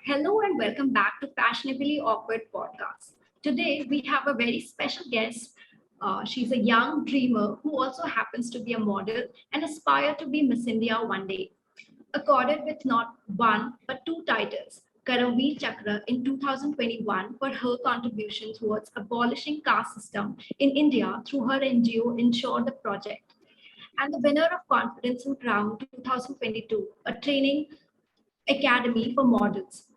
Hello and welcome back to Fashionably Awkward podcast. Today we have a very special guest. She's a young dreamer who also happens to be a model and aspire to be Miss India one day. Accorded with not one but two titles, Chakra in 2021 for her contribution towards abolishing caste system in India through her NGO Ensure the project, and the winner of Confidence and Crown 2022, a training academy for models.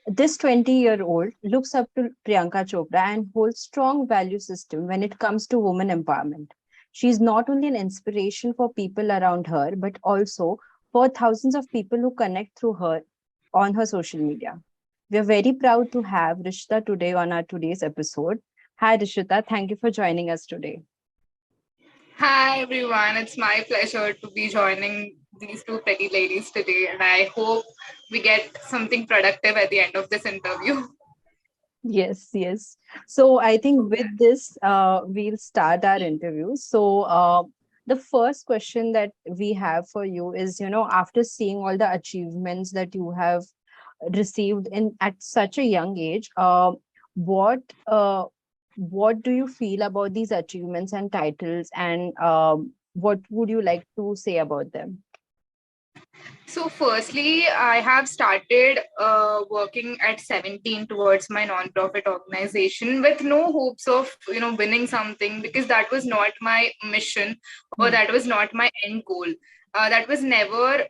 This 20-year-old looks up to Priyanka Chopra and holds strong value system when it comes to women empowerment. She is not only an inspiration for people around her, but also for thousands of people who connect through her on her social media. We are very proud to have Rishitha today on our today's episode. Hi Rishitha, thank you for joining us today. Hi everyone, it's my pleasure to be joining these two pretty ladies today, and I hope we get something productive at the end of this interview. Yes. So I think with this, we'll start our interview. So the first question that we have for you is, after seeing all the achievements that you have received in at such a young age, what what do you feel about these achievements and titles, and what would you like to say about them? So, firstly, I have started working at 17 towards my non-profit organization with no hopes of, winning something, because that was not my mission or Hmm. that was not my end goal. That was never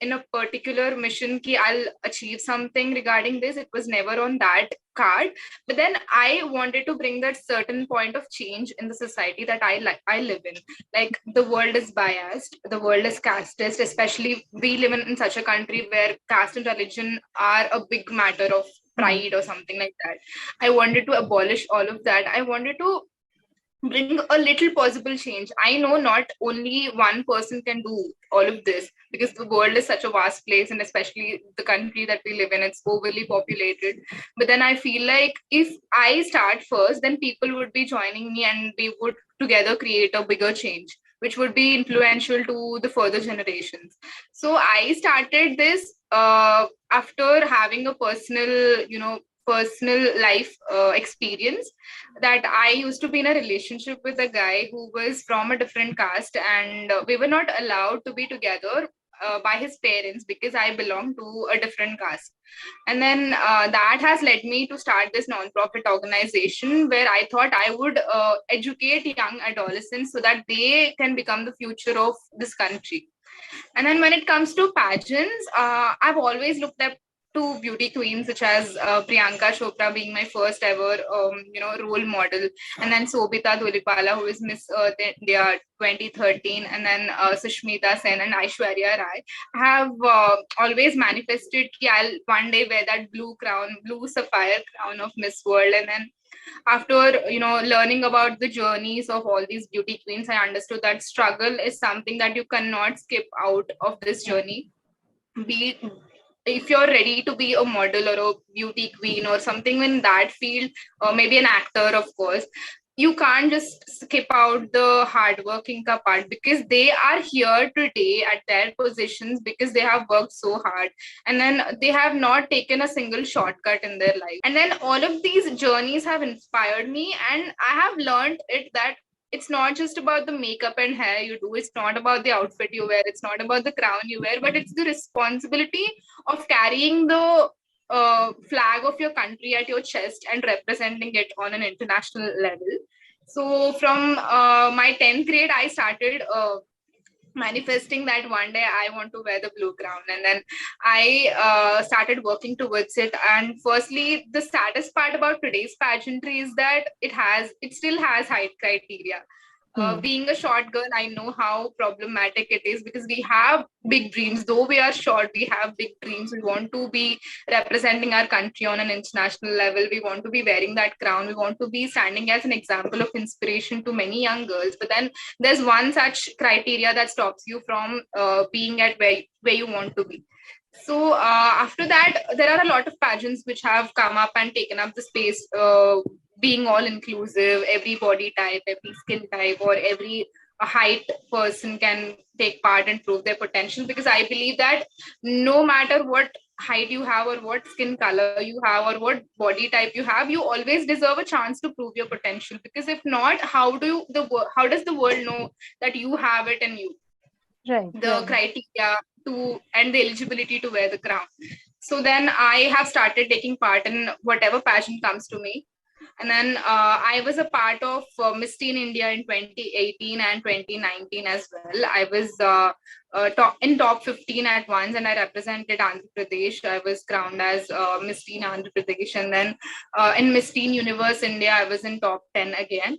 in a particular mission ki I'll achieve something regarding this. It was never on that card. But then I wanted to bring that certain point of change in the society that I live in. Like, the world is biased, the world is casteist, especially we live in such a country where caste and religion are a big matter of Hmm. pride or something like that. I wanted to abolish all of that. I wanted to bring a little possible change. I know not only one person can do all of this, because the world is such a vast place, and especially the country that we live in, it's overly populated. But then I feel like if I start first, then people would be joining me and we would together create a bigger change, which would be influential to the further generations. So I started this after having a personal life experience, that I used to be in a relationship with a guy who was from a different caste, and we were not allowed to be together by his parents because I belong to a different caste. And then that has led me to start this non-profit organization where I thought I would educate young adolescents so that they can become the future of this country. And then when it comes to pageants, I've always looked up to beauty queens such as Priyanka Chopra being my first ever, role model, and then Sobita Dhulipala, who is Miss Earth India 2013, and then Sushmita Sen and Aishwarya Rai. I have always manifested that I'll one day wear that blue crown, blue sapphire crown of Miss World. And then after learning about the journeys of all these beauty queens, I understood that struggle is something that you cannot skip out of this journey. Be If you're ready to be a model or a beauty queen or something in that field, or maybe an actor, of course, you can't just skip out the hardworking ka part, because they are here today at their positions because they have worked so hard, and then they have not taken a single shortcut in their life. And then all of these journeys have inspired me, and I have learned it that it's not just about the makeup and hair you do, it's not about the outfit you wear, it's not about the crown you wear, but it's the responsibility of carrying the flag of your country at your chest and representing it on an international level. So from my 10th grade, I started manifesting that one day I want to wear the blue crown. And then I started working towards it. And firstly, the saddest part about today's pageantry is that it still has height criteria. Hmm. Being a short girl, I know how problematic it is, because we have big dreams. Though we are short, we have big dreams. We want to be representing our country on an international level. We want to be wearing that crown. We want to be standing as an example of inspiration to many young girls. But then there's one such criteria that stops you from being at where you want to be. So after that, there are a lot of pageants which have come up and taken up the space, being all inclusive, every body type, every skin type, or every height person can take part and prove their potential. Because I believe that no matter what height you have, or what skin color you have, or what body type you have, you always deserve a chance to prove your potential. Because if not, how does the world know that you have it in you, Right, the right. criteria to and the eligibility to wear the crown? So then I have started taking part in whatever pageant comes to me. And then I was a part of Miss Teen India in 2018 and 2019 as well. I was top 15 at once, and I represented Andhra Pradesh. I was crowned as Miss Teen Andhra Pradesh. And then in Miss Teen Universe India, I was in top 10 again.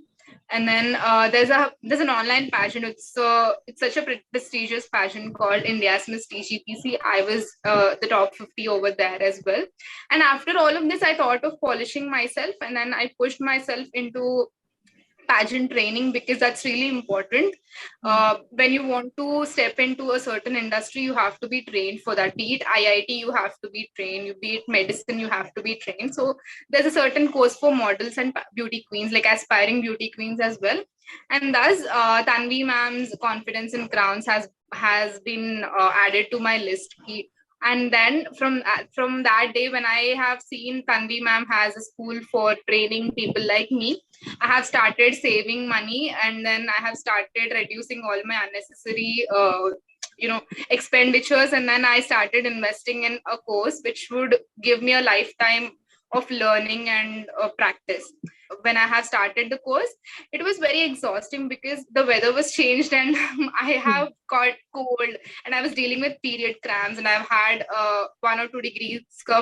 And then there's an online pageant. It's such a prestigious pageant called India's Miss TGPC. I was the top 50 over there as well. And after all of this, I thought of polishing myself, and then I pushed myself into pageant training, because that's really important. When you want to step into a certain industry, you have to be trained for that. Be it IIT, you have to be trained. Be it medicine, you have to be trained. So there's a certain course for models and beauty queens, like aspiring beauty queens as well. And thus, Tanvi ma'am's confidence in crowns has been added to my list. And then from that day, when I have seen Tanvi ma'am has a school for training people like me, I have started saving money, and then I have started reducing all my unnecessary expenditures. And then I started investing in a course which would give me a lifetime of learning and practice. When I have started the course, it was very exhausting because the weather was changed, and I Hmm. have got cold, and I was dealing with period cramps, and I've had 1 or 2 degrees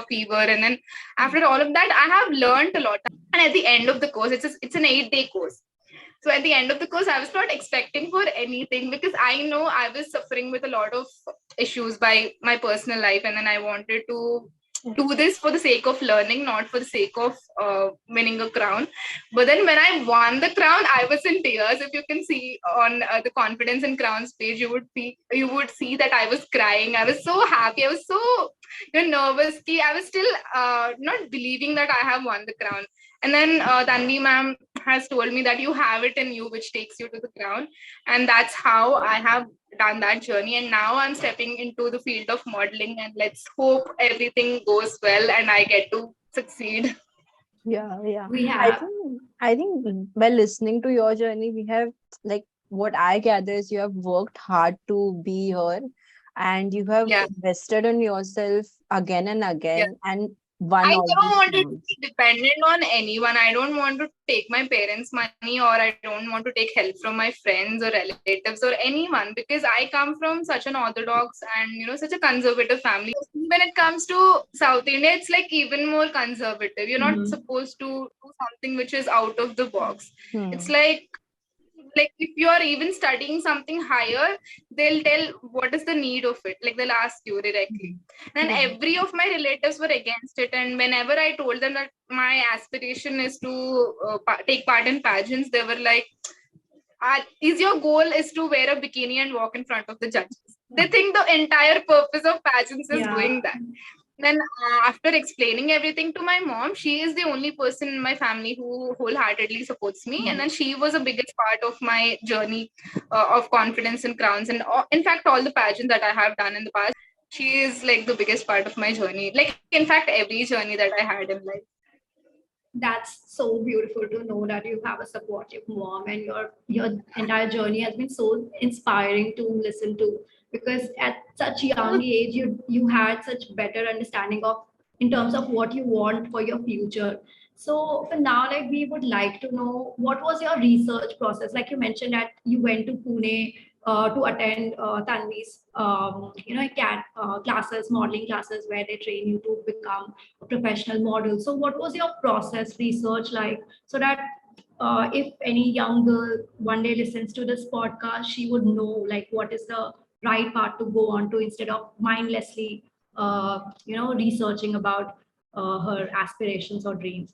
fever. And then after all of that, I have learned a lot. And at the end of the course, it's an 8-day course. So at the end of the course, I was not expecting for anything, because I know I was suffering with a lot of issues by my personal life, and then I wanted to do this for the sake of learning, not for the sake of winning a crown. But then when I won the crown, I was in tears. If you can see on the confidence and crowns page, you would see that I was crying. I was so happy. I was so nervous. I was still not believing that I have won the crown. And then Tanvi ma'am has told me that you have it in you, which takes you to the crown. And that's how I have done that journey. And now I'm stepping into the field of modeling, and let's hope everything goes well and I get to succeed. Yeah, yeah. We I have. think I think by listening to your journey, we have, like, what I gather is you have worked hard to be here, and you have Yeah. invested on yourself again and Yeah. again and won I all never these wanted to crowns. be dependent on anyone. I don't want to take my parents' money, or I don't want to take help from my friends or relatives or anyone, because I come from such an orthodox and such a conservative family. When it comes to South India, it's like even more conservative. You're not Mhm. supposed to do something which is out of the box. It's Hmm. like if you are even studying something higher, they'll tell what is the need of it, like they'll ask you directly. And Hmm. every of my relatives were against it, and whenever I told them that my aspiration is to take part in pageants, they were like, is your goal is to wear a bikini and walk in front of the judges? They think the entire purpose of pageants is Yeah. doing that. Then after explaining everything to my mom, she is the only person in my family who wholeheartedly supports me. And then she was the biggest part of my journey of confidence and crowns, and in fact all the pageants that I have done in the past. She is like the biggest part of my journey, like in fact every journey that I had in life. That's so beautiful to know that you have a supportive mom, and your entire journey has been so inspiring to listen to, because at such young age you had such better understanding of in terms of what you want for your future. So for now, like, we would like to know what was your research process. Like you mentioned that you went to Pune to attend Tanvi's classes, modeling classes, where they train you to become a professional model. So what was your process research like, so that if any young girl one day listens to this podcast, she would know like what is the right path to go on to, instead of mindlessly researching about her aspirations or dreams.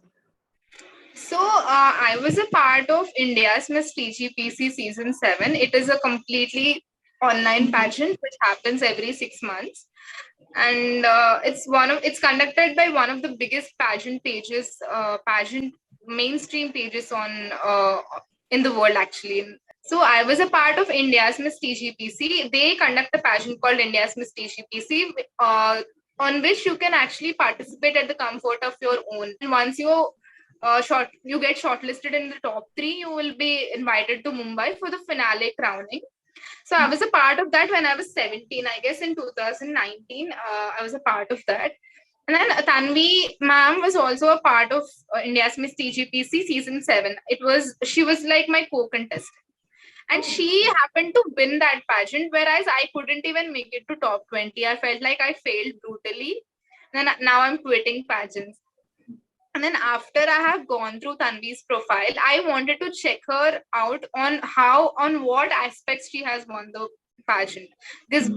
So I was a part of India's Miss TGPC season 7. It is a completely online pageant which happens every 6 months, and it's conducted by one of the biggest pageant mainstream pages on in the world actually. So I was a part of India's Miss TGPC. They conduct a pageant called India's Miss TGPC. on which you can actually participate at the comfort of your own. And once you get shortlisted in the top 3, you will be invited to Mumbai for the finale crowning. So I was a part of that when I was 17, I guess in 2019. I was a part of that. And then Tanvi ma'am was also a part of India's Miss TGPC season 7. She was like my co-contestant. And she happened to win that pageant, whereas I couldn't even make it to top 20. I felt like I failed brutally. And now I'm quitting pageants. And then after I have gone through Tanvi's profile, I wanted to check her out on what aspects she has won the pageant. Because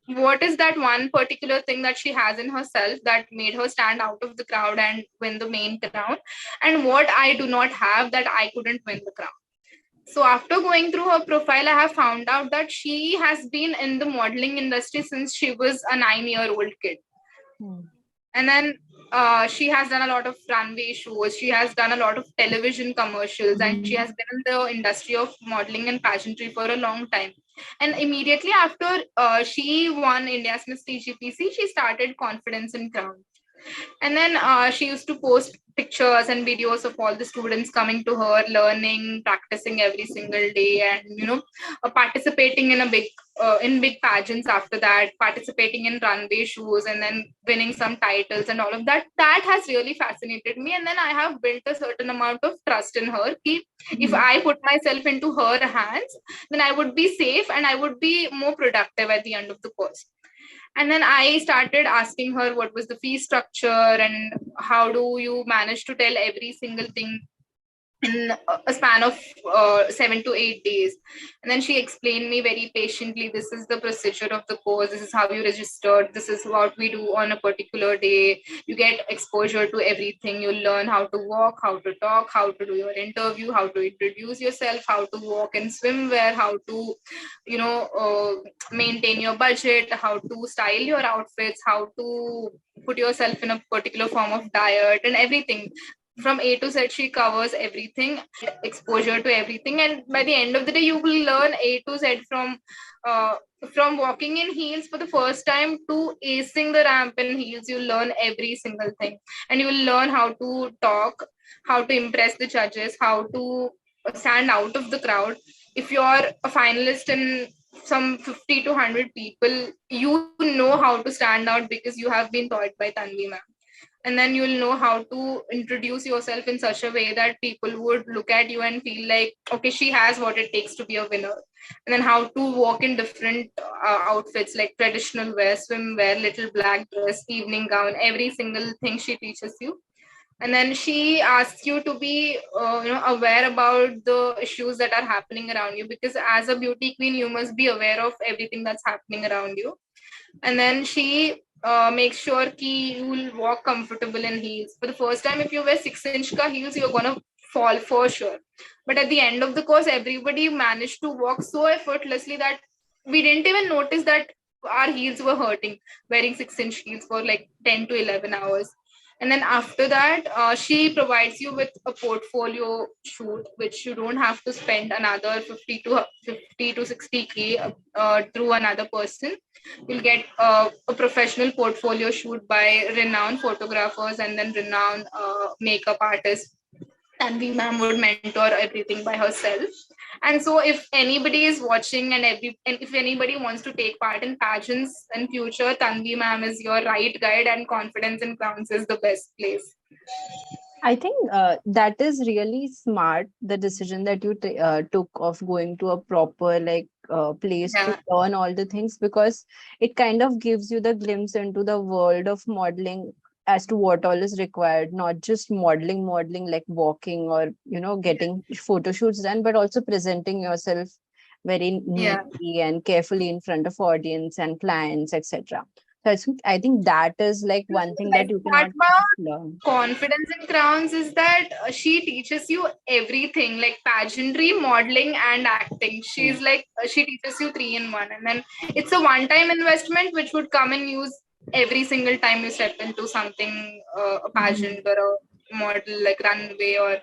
what is that one particular thing that she has in herself that made her stand out of the crowd and win the main crown? And what I do not have that I couldn't win the crown. So after going through her profile, I have found out that she has been in the modeling industry since she was a 9-year-old kid. And then she has done a lot of runway shows. She has done a lot of television commercials, and she has been in the industry of modeling and pageantry for a long time. And immediately after she won India's Miss TGPC, she started Confidence in Crown. And then she used to post pictures and videos of all the students coming to her, learning, practicing every single day, and participating in big pageants after that, participating in runway shows, and then winning some titles and all of that. That has really fascinated me. And then I have built a certain amount of trust in her. If I put myself into her hands, then I would be safe and I would be more productive at the end of the course. And then I started asking her what was the fee structure and how do you manage to tell every single thing in a span of 7 to 8 days. And then she explained me very patiently, this is the procedure of the course, this is how you registered, this is what we do on a particular day. You get exposure to everything. You learn how to walk, how to talk, how to do your interview, how to introduce yourself, how to walk in swimwear, how to maintain your budget, how to style your outfits, how to put yourself in a particular form of diet, and everything from A to Z. She covers everything, exposure to everything, and by the end of the day you will learn A to Z from walking in heels for the first time to acing the ramp in heels. You learn every single thing, and you will learn how to talk, how to impress the judges, how to stand out of the crowd. If you're a finalist in some 50 to 100 people, you know how to stand out because you have been taught by Tanvi ma'am. And then you'll know how to introduce yourself in such a way that people would look at you and feel like, okay, she has what it takes to be a winner. And then how to walk in different outfits like traditional wear, swimwear, little black dress, evening gown, every single thing she teaches you. And then she asks you to be aware about the issues that are happening around you, because as a beauty queen you must be aware of everything that's happening around you. And then she makes sure ki you will walk comfortable in heels. For the first time, if you wear 6-inch ka heels, you're gonna fall for sure. But at the end of the course, everybody managed to walk so effortlessly that we didn't even notice that our heels were hurting wearing 6-inch heels for like 10 to 11 hours. And then after that, she provides you with a portfolio shoot, which you don't have to spend another 50 to 60K through another person. You'll get a professional portfolio shoot by renowned photographers and then renowned makeup artists. Tanvi ma'am would mentor everything by herself. And so if anybody is watching and if anybody wants to take part in pageants in future, Tanvi ma'am is your right guide, and Confidence in Crowns is the best place. I think that is really smart, the decision that you took of going to a proper place to learn all the things, because it kind of gives you the glimpse into the world of modeling as to what all is required, not just modeling like walking or getting photo shoots done, but also presenting yourself very neatly and carefully in front of audience and clients, etc. So I think that is like one thing that you cannot learn. Confidence in Crowns is that she teaches you everything, like pageantry, modeling, and acting. She's like, she teaches you 3 in 1. And then it's a one-time investment which would come in use every single time you step into something, a pageant or a model like runway or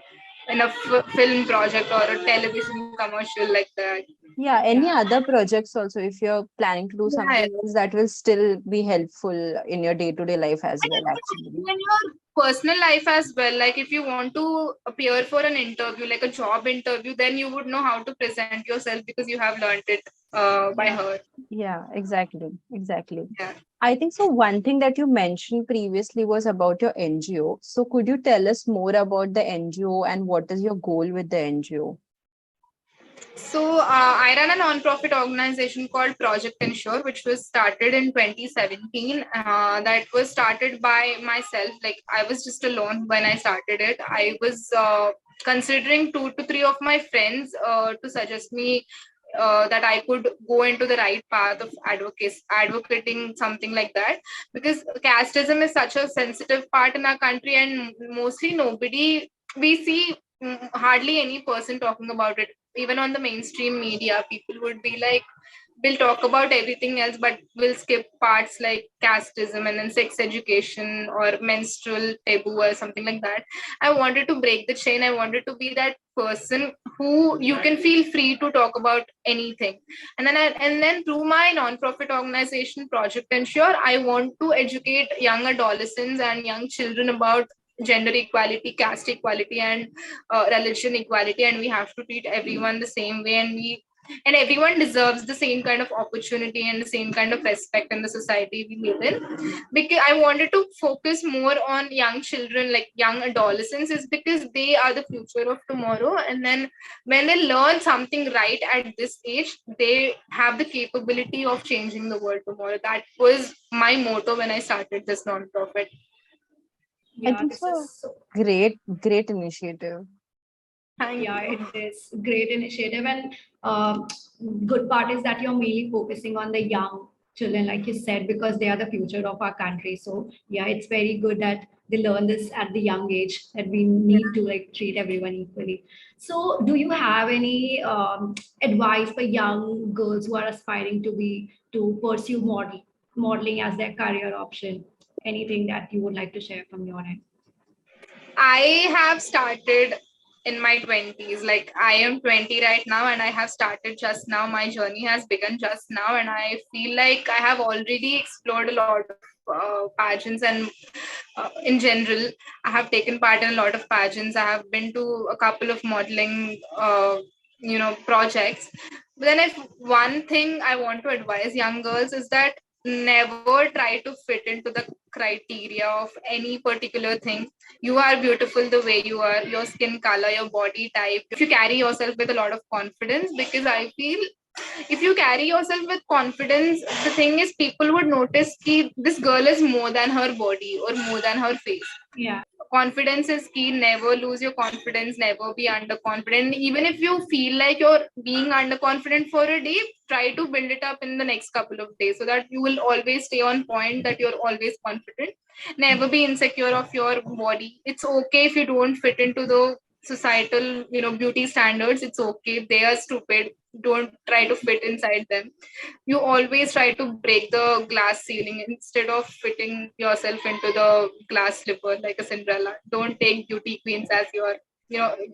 in a film project or a television commercial like that. Yeah, any Yeah. other projects also, if you're planning to do Yeah. something else that will still be helpful in your day-to-day life as And well, it could actually. help in your personal life as well. Like if you want to appear for an interview, like a job interview, then you would know how to present yourself because you have learned it by Yeah. her. Yeah, exactly. Exactly. Yeah. I think so. One thing that you mentioned previously was about your NGO. So could you tell us more about the NGO and what is your goal with the NGO? So I run a non-profit organization called Project Ensure, which was started in 2017. That was started by myself. Like I was just alone when I started it. I was considering 2 to 3 of my friends to suggest me that I could go into the right path of advocating something like that, because casteism is such a sensitive part in our country, and mostly nobody we see hardly any person talking about it. Even on the mainstream media, people would be like, we'll talk about everything else, but we'll skip parts like casteism and then sex education or menstrual taboo or something like that. I wanted to break the chain. I wanted to be that person who you can feel free to talk about anything. And then through my non-profit organization Project Ensure, I want to educate young adolescents and young children about gender equality, caste equality, and religion equality, and we have to treat everyone the same way, and everyone deserves the same kind of opportunity and the same kind of respect in the society we live in. Because I wanted to focus more on young children, like young adolescents, is because they are the future of tomorrow, and then when they learn something right at this age, they have the capability of changing the world tomorrow. That was my motto when I started this non-profit. I Yeah, think this is so. so. Great initiative. Thank Yeah, you. it is great initiative, and good part is that you're mainly focusing on the young children, like you said, because they are the future of our country. So yeah, it's very good that they learn this at the young age, that we need to like treat everyone equally. So do you have any advice for young girls who are aspiring to pursue modeling as their career option? Anything that you would like to share from your end? I have started in my 20s. Like I am 20 right now, and I have started just now. My journey has begun just now, and I feel like I have already explored a lot of pageants, and in general, I have taken part in a lot of pageants. I have been to a couple of modeling, projects. But then, if one thing I want to advise young girls is that never try to fit into the criteria of any particular thing. You are beautiful the way you are, your skin color, your body type. If you carry yourself with a lot of confidence, because I feel if you carry yourself with confidence, the thing is people would notice that this girl is more than her body or more than her face. Yeah. Confidence is key. Never lose your confidence, never be underconfident. Even if you feel like you're being underconfident for a day, try to build it up in the next couple of days so that you will always stay on point, that you're always confident. Never be insecure of your body. It's okay if you don't fit into the societal, beauty standards. It's okay. They are stupid. Don't try to fit inside them. You always try to break the glass ceiling instead of fitting yourself into the glass slipper like a Cinderella. Don't take beauty queens as your,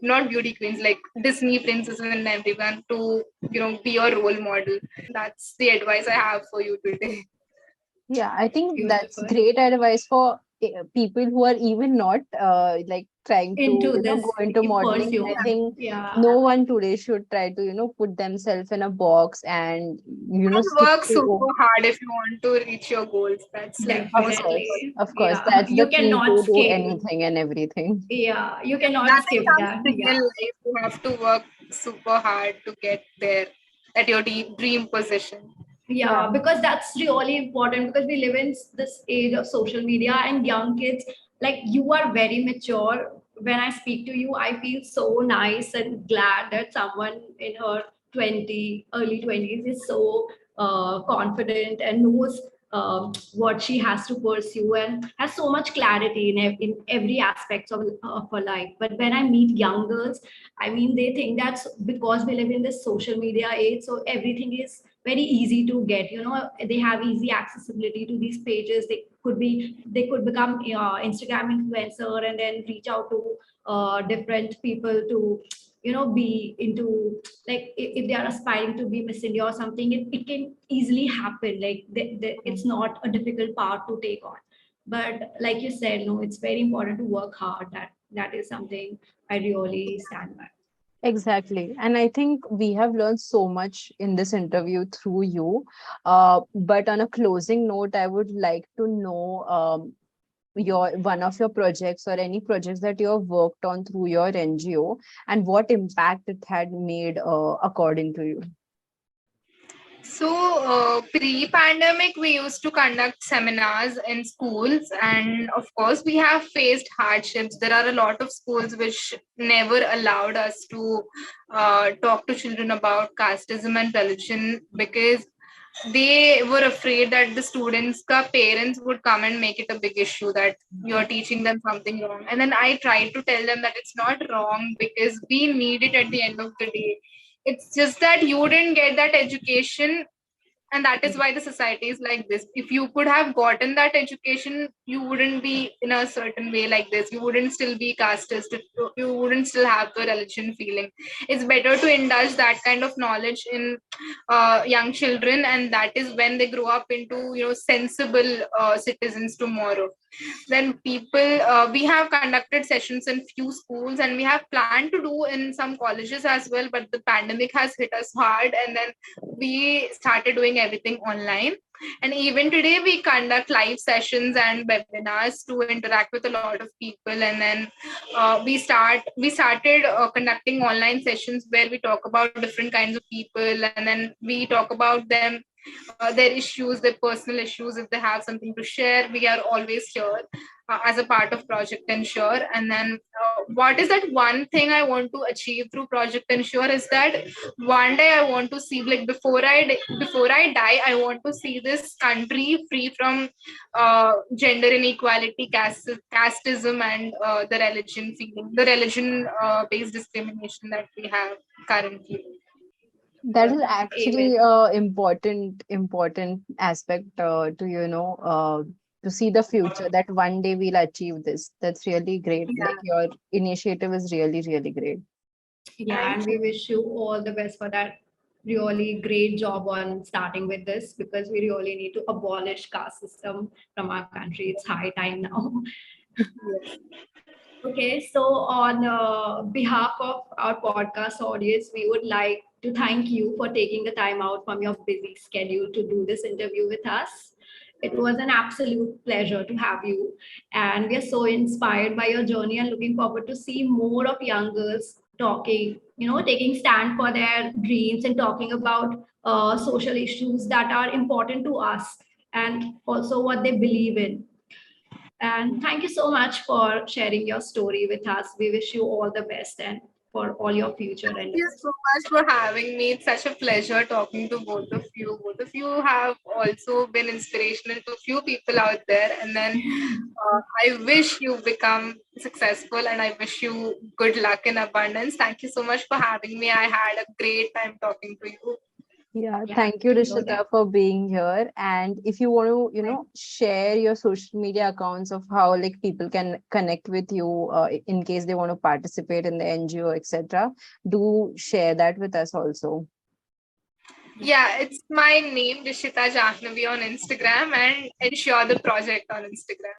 not beauty queens, like Disney princesses and everyone to, be your role model. That's the advice I have for you today. Yeah, I think that's Beautiful. great advice for people who are even not like trying to, Into go this into modeling. pursue. I think Yeah. no one today should try to, put themselves in a box and, And stick work to. super hard if you want to reach your goals. That's like most important. Of course, Yeah. that's the You key cannot to do skip. anything and everything. Yeah. You cannot Nothing skip comes that. real Yeah. life. You have to work super hard to get there at your dream position. Yeah. Yeah, because that's really important, because we live in this age of social media and young kids. Like, you are very mature. When I speak to you, I feel so nice and glad that someone in her early 20s is so confident and knows what she has to pursue and has so much clarity in every aspect of her life. But when I meet young girls, I mean, they think that's because we live in this social media age, so everything is very easy to get. They have easy accessibility to these pages. They could become Instagram influencer and then reach out to different people to be into, like, if they are aspiring to be Miss India or something, it can easily happen. Like it's not a difficult part to take on. But like you said, no, it's very important to work hard. That is something I really stand by. Exactly. And I think we have learned so much in this interview through you. But on a closing note, I would like to know your one of your projects or any projects that you have worked on through your NGO and what impact it had made according to you. So, pre-pandemic, we used to conduct seminars in schools, and of course, we have faced hardships. There are a lot of schools which never allowed us to talk to children about casteism and religion because they were afraid that the students' parents would come and make it a big issue that you're teaching them something wrong. And then I tried to tell them that it's not wrong because we need it at the end of the day. It's just that you didn't get that education, and that is why the society is like this. If you could have gotten that education, you wouldn't be in a certain way like this. You wouldn't still be casteist. You wouldn't still have the religion feeling. It's better to indulge that kind of knowledge in young children, and that is when they grow up into sensible citizens tomorrow. Then people, we have conducted sessions in few schools, and we have planned to do in some colleges as well, but the pandemic has hit us hard, and then we started doing everything online. And even today we conduct live sessions and webinars to interact with a lot of people. And then we started conducting online sessions where we talk about different kinds of people, and then we talk about them, their issues, their personal issues. If they have something to share, we are always here as a part of Project Ensure. And then what is that one thing I want to achieve through Project Ensure is that one day I want to see, like, before I die, I want to see this country free from gender inequality, casteism, and the religion based discrimination that we have currently. That is Amen. actually a important aspect to see the future, that one day we'll achieve this. That's really great. Yeah. Like, your initiative is really, really great. Yeah, and we wish you all the best for that really great job on starting with this, because we really need to abolish caste system from our country. It's high time now. Okay, so on behalf of our podcast audience, we would like to thank you for taking the time out from your busy schedule to do this interview with us. It was an absolute pleasure to have you, and we are so inspired by your journey and looking forward to see more of young girls talking, taking stand for their dreams and talking about social issues that are important to us and also what they believe in. And thank you so much for sharing your story with us. We wish you all the best and for all your future Thank you endeavors. so much for having me. It's such a pleasure talking to both of you. Both of you have also been inspirational to few people out there. And then I wish you become successful, and I wish you good luck and abundance. Thank you so much for having me. I had a great time talking to you. Yeah, Yeah, thank you, we know that. Rishita, for being here. And if you want to, share your social media accounts of how, like, people can connect with you in case they want to participate in the NGO, etc., do share that with us also. Yeah, it's my name, Rishitha Jahanvi on Instagram, and Ensure the Project on Instagram.